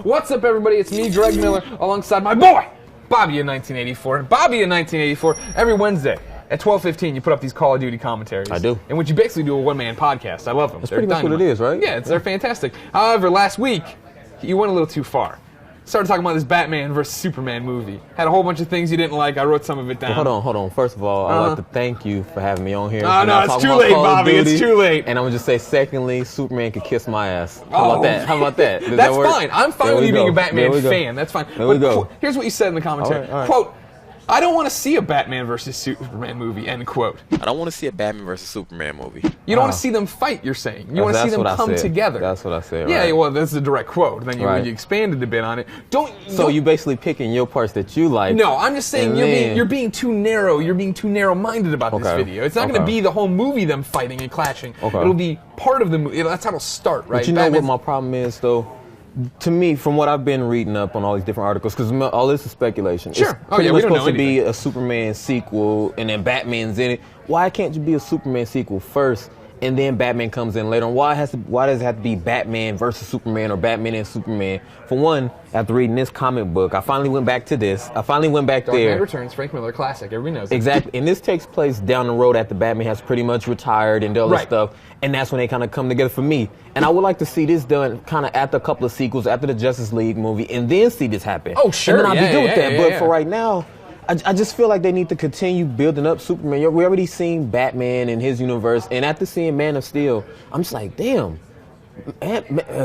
What's up, everybody? It's me, Greg Miller, alongside my boy, Bobby in 1984. Bobby in 1984, every Wednesday at 12:15, you put up these Call of Duty commentaries. I do. In which you basically do a one-man podcast. I love them. That's pretty much what it is, right? Yeah, they're fantastic. However, last week, you went a little too far. Started talking about this Batman versus Superman movie. Had a whole bunch of things you didn't like. I wrote some of it down. Well, hold on. First of all, I'd like to thank you for having me on here. Oh, no, it's too late, Bobby. It's too late. And I'm going to just say, secondly, Superman could kiss my ass. How about that? How about that? Does That's that work? fine. I'm fine with you being a Batman fan. That's fine. There we go. Here's what you said in the commentary. All right. Quote, I don't want to see a Batman versus Superman movie, end quote. I don't want to see a Batman versus Superman movie. You don't want to see them fight, you're saying. You want to see them come together. That's what I said, Yeah, right. well, that's a direct quote. Then you expanded a bit on it. So you basically picking your parts that you like. No, I'm just saying you're being too narrow. You're being too narrow-minded about this video. It's not going to be the whole movie them fighting and clashing. It'll be part of the movie. That's how it'll start, right? But you know what my problem is, though? To me, from what I've been reading up on all these different articles, because all this is speculation. Sure. It's pretty much supposed to be a Superman sequel, and then Batman's in it. Why can't you be a Superman sequel first, and then Batman comes in later on? Why does it have to be Batman versus Superman or Batman and Superman? For one, after reading this comic book, I finally went back to this. I finally went back Dark there. Knight Returns, Frank Miller classic. Everybody knows it. Exactly. And this takes place down the road after Batman has pretty much retired and all this stuff. And that's when they kind of come together for me. And I would like to see this done kind of after a couple of sequels, after the Justice League movie, and then see this happen. Oh, sure. And then I'll be good with that. But for right now, I just feel like they need to continue building up Superman. We already seen Batman and his universe. And after seeing Man of Steel, I'm just like, damn.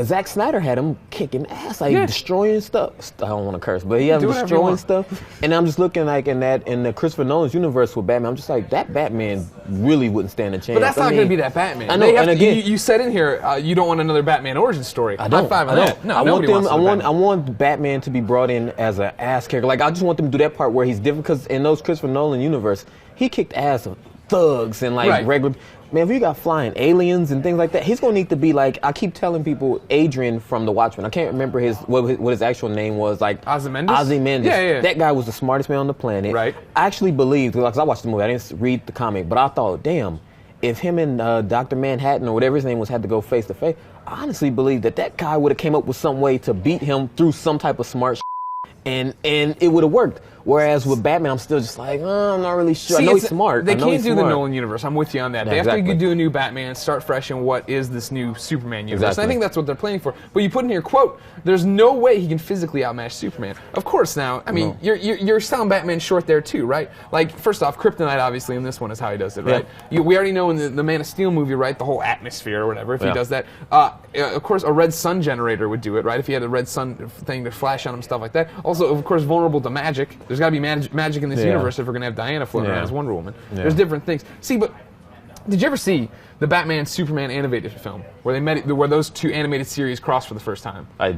Zack Snyder had him kicking ass, like destroying stuff. I don't want to curse, but he had him destroying stuff. And I'm just looking like in the Christopher Nolan's universe with Batman. I'm just like, that Batman really wouldn't stand a chance. But that's not going to be that Batman. I know. And again, you said in here you don't want another Batman origin story. I don't. No, nobody wants I want Batman to be brought in as an ass character. Like I just want them to do that part where he's different, because in those Christopher Nolan universe, he kicked ass of thugs and like regular. Man, if you got flying aliens and things like that, he's gonna need to be like, I keep telling people, Adrian from The Watchmen. I can't remember what his actual name was. Like Ozymandias. Yeah. That guy was the smartest man on the planet. Right. I actually believed, because I watched the movie, I didn't read the comic, but I thought, damn, if him and Dr. Manhattan or whatever his name was had to go face to face, I honestly believe that guy would have came up with some way to beat him through some type of smart and it would have worked. Whereas with Batman, I'm still just like, I'm not really sure. I know he's smart. They can't do the Nolan universe. I'm with you on that. They have to do a new Batman, start fresh in what is this new Superman universe. And I think that's what they're planning for. But you put in here, quote, there's no way he can physically outmatch Superman. Of course now, I mean, you're selling Batman short there too, right? Like, first off, Kryptonite obviously in this one is how he does it, right? We already know in the Man of Steel movie, right, the whole atmosphere or whatever, if he does that. Of course, a red sun generator would do it, right? If he had a red sun thing to flash on him, stuff like that. Also, of course, vulnerable to magic. There's got to be magic in this universe if we're going to have Diana floating around as Wonder Woman. There's different things. See, but did you ever see the Batman Superman animated film where where those two animated series crossed for the first time? I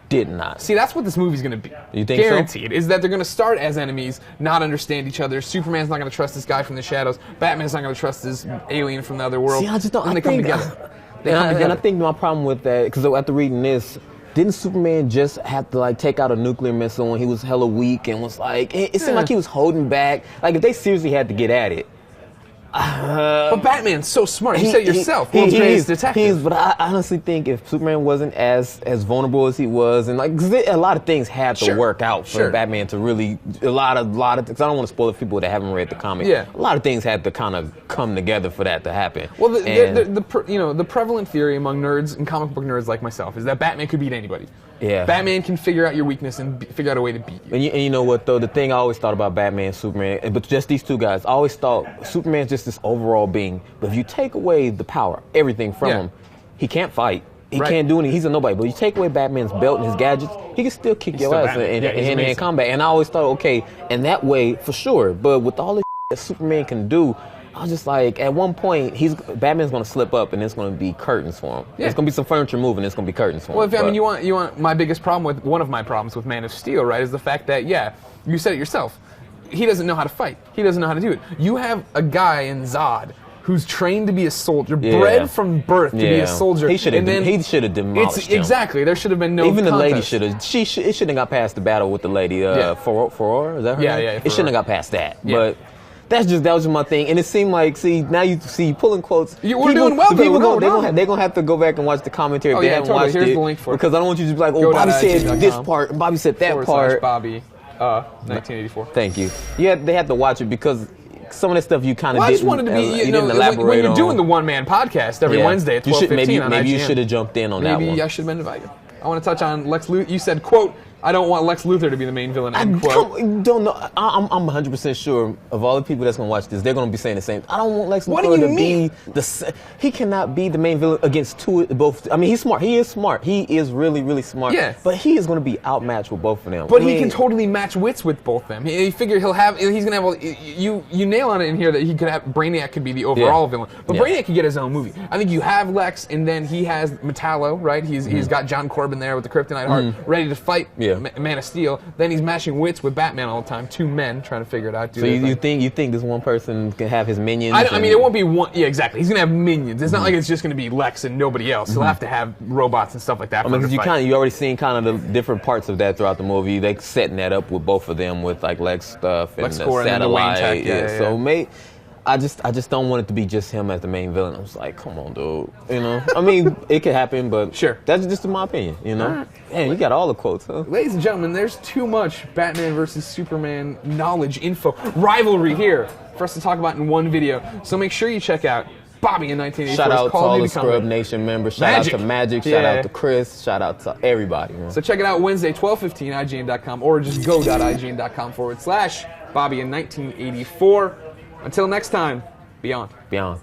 did not. See, that's what this movie's going to be. You think Guaranteed. Is that they're going to start as enemies, not understand each other. Superman's not going to trust this guy from the shadows. Batman's not going to trust this alien from the other world. See, I just don't. And they come together. And I think my problem with that, because after reading this, didn't Superman just have to like take out a nuclear missile when he was hella weak and was like, it seemed like he was holding back. Like if they seriously had to get at it. But Batman's so smart. You said it yourself. World's greatest detective. But I honestly think if Superman wasn't as vulnerable as he was, and like 'cause a lot of things had to work out for Batman to really a lot of things. I don't want to spoil it for people that haven't read the comic. Yeah. A lot of things had to kind of come together for that to happen. Well, the prevalent theory among nerds and comic book nerds like myself is that Batman could beat anybody. Yeah. Batman can figure out your weakness and figure out a way to beat you. And you know what, though? The thing I always thought about Batman and Superman, but just these two guys, I always thought Superman's just this overall being. But if you take away the power, everything from him, he can't fight. He can't do anything. He's a nobody. But you take away Batman's belt and his gadgets, he can still kick your ass in hand-to-hand combat. And I always thought, okay, in that way, for sure. But with all the that Superman can do, I was just like, at one point, Batman's going to slip up, and it's going to be curtains for him. Yeah. There's going to be some furniture moving, it's going to be curtains for him. Well, I mean, you want my biggest problem with one of my problems with Man of Steel, right, is the fact that, you said it yourself. He doesn't know how to fight. He doesn't know how to do it. You have a guy in Zod who's trained to be a soldier, bred from birth to be a soldier. He should have demolished him. Exactly. There should have been no Even contest. The lady should have. It shouldn't have got past the battle with the lady. For is that her name? Yeah. It shouldn't have got past that. Yeah. But that was just my thing, and it seemed like now you see pulling quotes. We're doing well. They're gonna have to go back and watch the commentary if they haven't watched Here's it. the link for it. Because I don't want you to be like, oh, Bobby said this part, and Bobby said that part. Bobby, 1984. Thank you. Yeah, they had to watch it because some of the stuff you kind of didn't. I just wanted to be, you know, when you're doing the one-man podcast every Wednesday at 12:15 on IGN. Maybe you should have jumped in on that one. Maybe I should have been invited. I want to touch on Lex Luthor. You said, quote, I don't want Lex Luthor to be the main villain, end quote. Don't know. I'm 100% sure of all the people that's going to watch this, they're going to be saying the same. I don't want Lex Luthor to be he cannot be the main villain against both. I mean, he's smart. He is smart. He is really, really smart. Yeah. But he is going to be outmatched with both of them. But he can totally match wits with both of them. He figure he's going to have, you nail on it in here that he could have, Brainiac could be the overall villain. But Brainiac could get his own movie. I think you have Lex, and then he has Metallo, right? He's got John Corbin there with the Kryptonite heart, ready to fight Man of Steel. Then he's matching wits with Batman all the time. Two men trying to figure it out. So you think this one person can have his minions? I mean, it won't be one. Yeah, exactly. He's gonna have minions. It's not like it's just gonna be Lex and nobody else. He'll have to have robots and stuff like that. I mean, because you already seen kind of the different parts of that throughout the movie. They setting that up with both of them with like Lex stuff and the satellite. So I just don't want it to be just him as the main villain. I was like, come on, dude. You know, I mean, it could happen, but that's just my opinion. You know, man, you got all the quotes, huh? Ladies and gentlemen, there's too much Batman versus Superman knowledge, info, rivalry here for us to talk about in one video. So make sure you check out Bobby in 1984. Shout out to all the Scrub Nation members. Shout out to Magic. Shout out to Chris. Shout out to everybody. Man. So check it out Wednesday, 12:15, IGN.com, or just go.ign.com/Bobby in 1984. Until next time, beyond. Beyond.